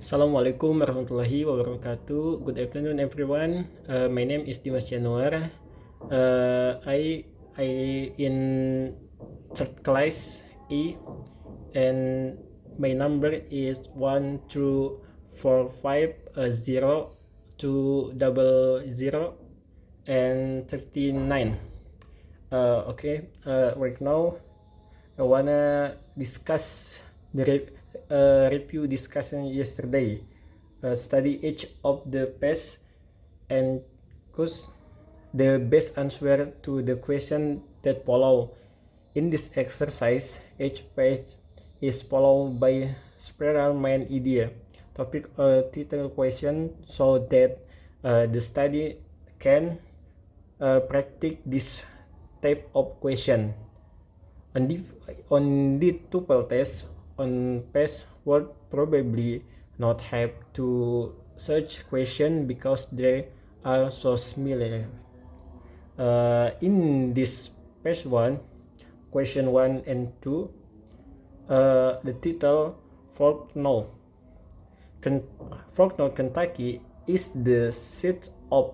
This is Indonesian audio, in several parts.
Assalamualaikum warahmatullahi wabarakatuh. Good afternoon, everyone. My name is Dimas Januar. I in third class E, and my number is 12450 and 39. Right now I wanna discuss the review discussion yesterday. Study each of the page and choose the best answer to the question that follow. In this exercise, each page is followed by spiral main idea, topic or title question, so that the study can practice this type of question. On the tuple test on page would probably not have to search question because they are so similar. In this page 1, question 1 and 2, the title Fort Knox. Fort Knox, Kentucky is the seat of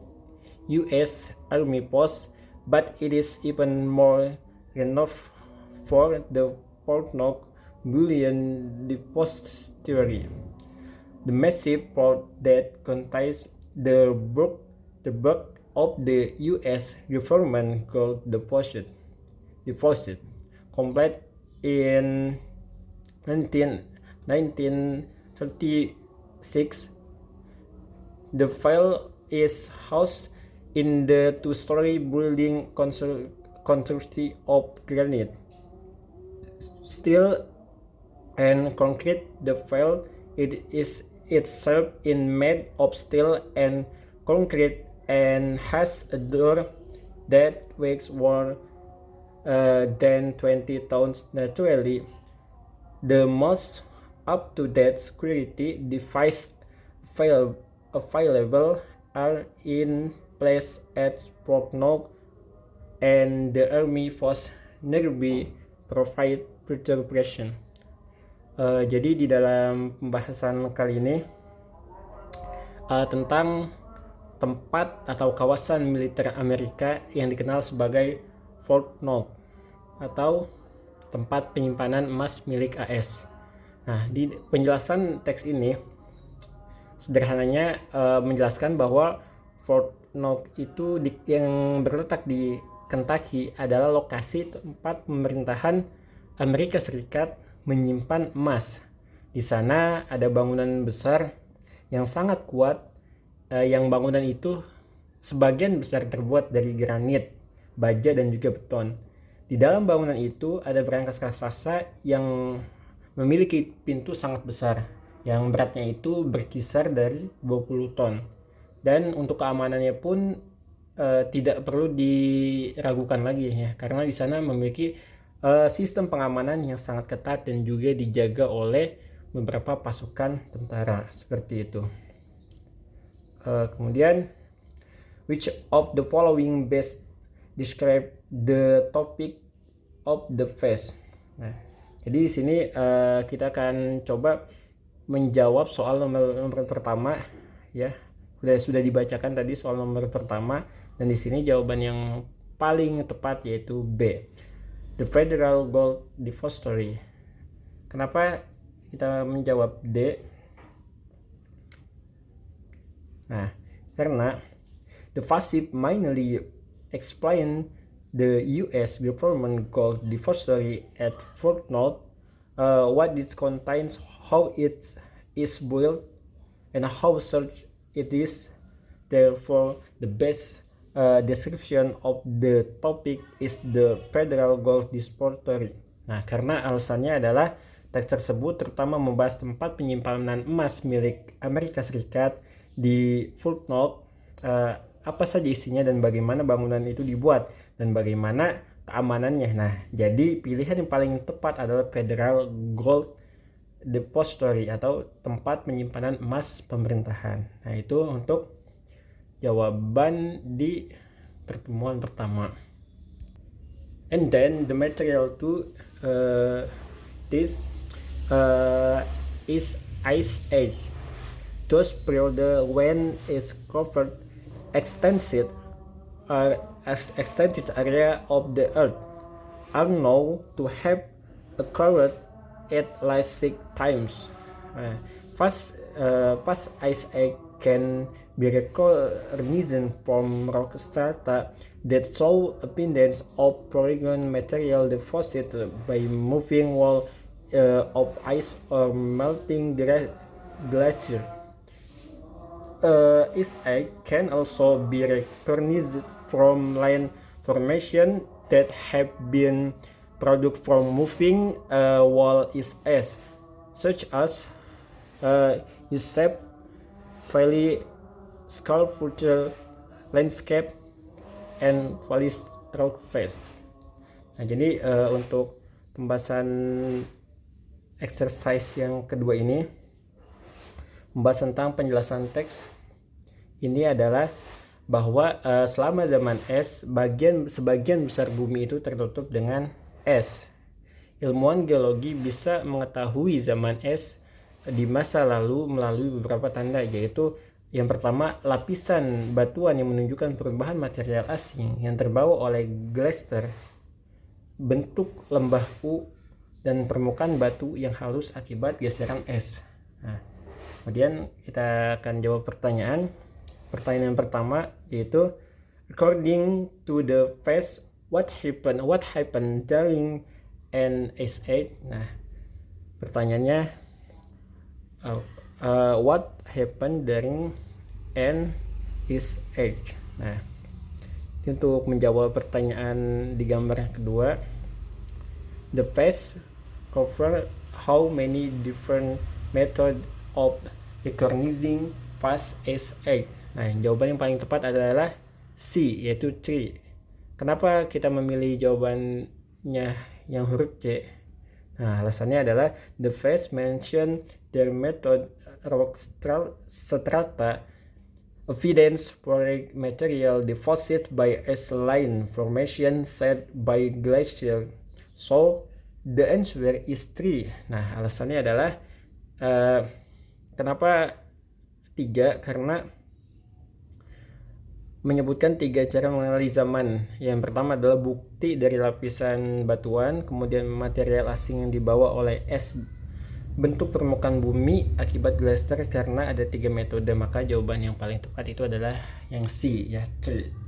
U.S. Army post, but it is even more renowned for the Fort Knox bullion depository, the massive fort that contains the bulk of the U.S. government gold deposit, complete in 1936. The file is housed in the two-story building constructed of granite, steel, and concrete. The file it is itself in made of steel and concrete and has a door that weighs more than 20 tons. Naturally, the most up-to-date security devices available are in place at Fort Knox, and the Army Force nearby provide further protection. Jadi di dalam pembahasan kali ini tentang tempat atau kawasan militer Amerika yang dikenal sebagai Fort Knox atau tempat penyimpanan emas milik AS. Nah, di penjelasan teks ini sederhananya menjelaskan bahwa Fort Knox itu yang berletak di Kentucky adalah lokasi tempat pemerintahan Amerika Serikat menyimpan emas. Di sana ada bangunan besar yang sangat kuat, yang bangunan itu sebagian besar terbuat dari granit, baja, dan juga beton. Di dalam bangunan itu ada berangkas raksasa yang memiliki pintu sangat besar, yang beratnya itu berkisar dari 20 ton. Dan untuk keamanannya pun tidak perlu diragukan lagi ya, karena di sana memiliki sistem pengamanan yang sangat ketat dan juga dijaga oleh beberapa pasukan tentara seperti itu. Kemudian, which of the following best describe the topic of the phase? Nah, jadi di sini kita akan coba menjawab soal nomor pertama ya. Sudah dibacakan tadi soal nomor pertama, dan di sini jawaban yang paling tepat yaitu B. The Federal Gold Depository. Kenapa kita menjawab D? Nah, karena the facet mainly explain the U.S. government gold depository at Fort Knox, what it contains, how it is built, and how search it is. Therefore, the best description of the topic is the Federal Gold Depository. Nah, karena alasannya adalah teks tersebut terutama membahas tempat penyimpanan emas milik Amerika Serikat di Fort Knox, apa saja isinya dan bagaimana bangunan itu dibuat dan bagaimana keamanannya. Nah, jadi pilihan yang paling tepat adalah Federal Gold Depository atau tempat penyimpanan emas pemerintahan. Nah, itu untuk jawaban di pertemuan pertama. And then the material to this is Ice Age. those periods when is covered extensive extended area of the earth are known to have occurred at Liassic times. Past ice age can be recognized from rock strata that show abundance of polygon material deposited by moving wall of ice or melting glacier. Ice age can also be recognized from land formation that have been produced from moving wall ice age, such as Yusef Valley Sculpture Landscape and Valley Rock Face. Nah, jadi untuk pembahasan exercise yang kedua ini membahas tentang penjelasan teks. Ini adalah bahwa selama zaman es, sebagian besar bumi itu tertutup dengan es. Ilmuwan geologi bisa mengetahui zaman es di masa lalu melalui beberapa tanda, yaitu yang pertama, lapisan batuan yang menunjukkan perubahan material asing yang terbawa oleh glacier, bentuk lembah dan permukaan batu yang halus akibat geseran es. Nah, kemudian kita akan jawab pertanyaan pertama, yaitu according to the past, what happened during an ice age. Nah, pertanyaannya what happened during an ice age. Nah, untuk menjawab pertanyaan di gambar yang kedua, the past cover how many different method of recognizing past ice age. Nah, jawaban yang paling tepat adalah C, yaitu 3. Kenapa kita memilih jawabannya yang huruf C? Nah, alasannya adalah the first mention their method rock strata evidence for material deposit by ice line formation set by glacier. So the answer is 3. Nah, alasannya adalah kenapa 3? Karena menyebutkan 3 cara mengenali zaman. Yang pertama adalah bukti dari lapisan batuan, kemudian material asing yang dibawa oleh es, bentuk permukaan bumi akibat glacier, karena ada 3 metode. Maka jawaban yang paling tepat itu adalah yang C, ya,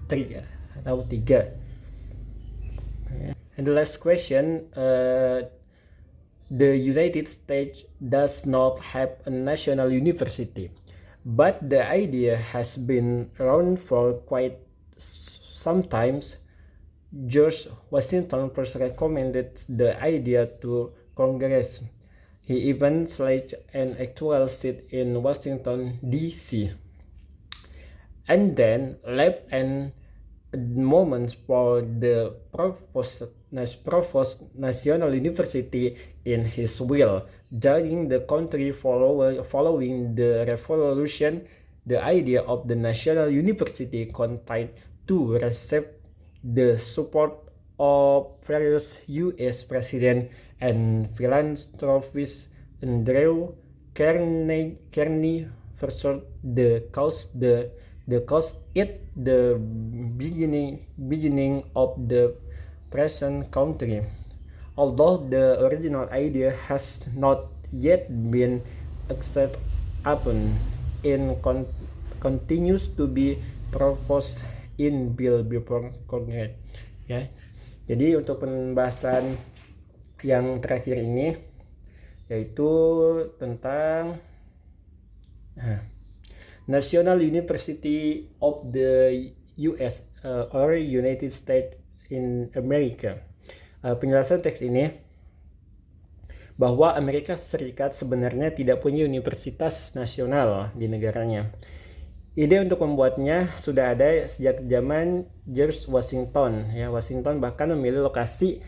3 atau 3. And the last question, the United States does not have a national university, but the idea has been around for quite some time. George Washington first recommended the idea to Congress. He even selected an actual seat in Washington, D.C., and then left a moment for the proposed National University in his will. During the country following the Revolution, the idea of the National University continued to receive the support of various U.S. presidents and philanthropists. Andrew Carnegie pursued the cause at the beginning of the present country. Although the original idea has not yet been accepted upon, and continues to be proposed in bill before Congress. Ya, jadi untuk pembahasan yang terakhir ini, yaitu tentang National University of the US or United States in America. Penjelasan teks ini bahwa Amerika Serikat sebenarnya tidak punya universitas nasional di negaranya. Ide untuk membuatnya sudah ada sejak zaman George Washington. Ya, Washington bahkan memilih lokasi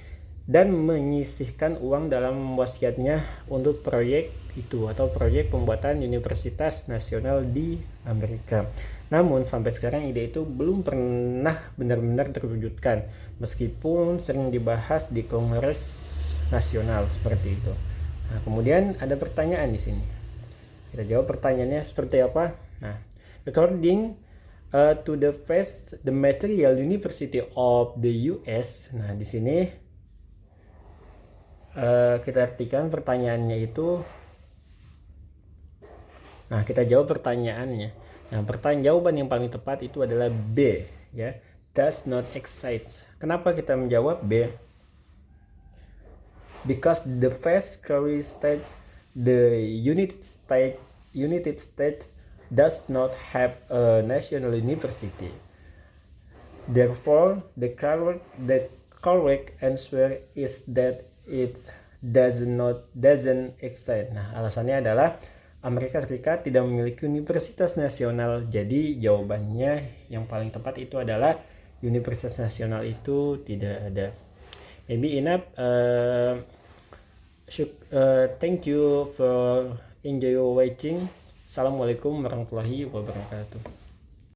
dan menyisihkan uang dalam wasiatnya untuk proyek itu, atau proyek pembuatan universitas nasional di Amerika. Namun sampai sekarang ide itu belum pernah benar-benar terwujudkan, meskipun sering dibahas di Kongres Nasional seperti itu. Nah, kemudian ada pertanyaan di sini. Kita jawab pertanyaannya seperti apa. Nah, according to the first, the Material University of the US. Nah, di sini kita artikan pertanyaannya itu. Nah, kita jawab pertanyaannya. Nah, jawaban yang paling tepat itu adalah B, ya. Does not excite. Kenapa kita menjawab B? Because the first career state, the United States does not have a national university. Therefore, the correct answer is that it doesn't exist. Nah, alasannya adalah Amerika Serikat tidak memiliki universitas nasional. Jadi jawabannya yang paling tepat itu adalah universitas nasional itu tidak ada. Maybe enough. Thank you for enjoy watching. Assalamualaikum warahmatullahi wabarakatuh.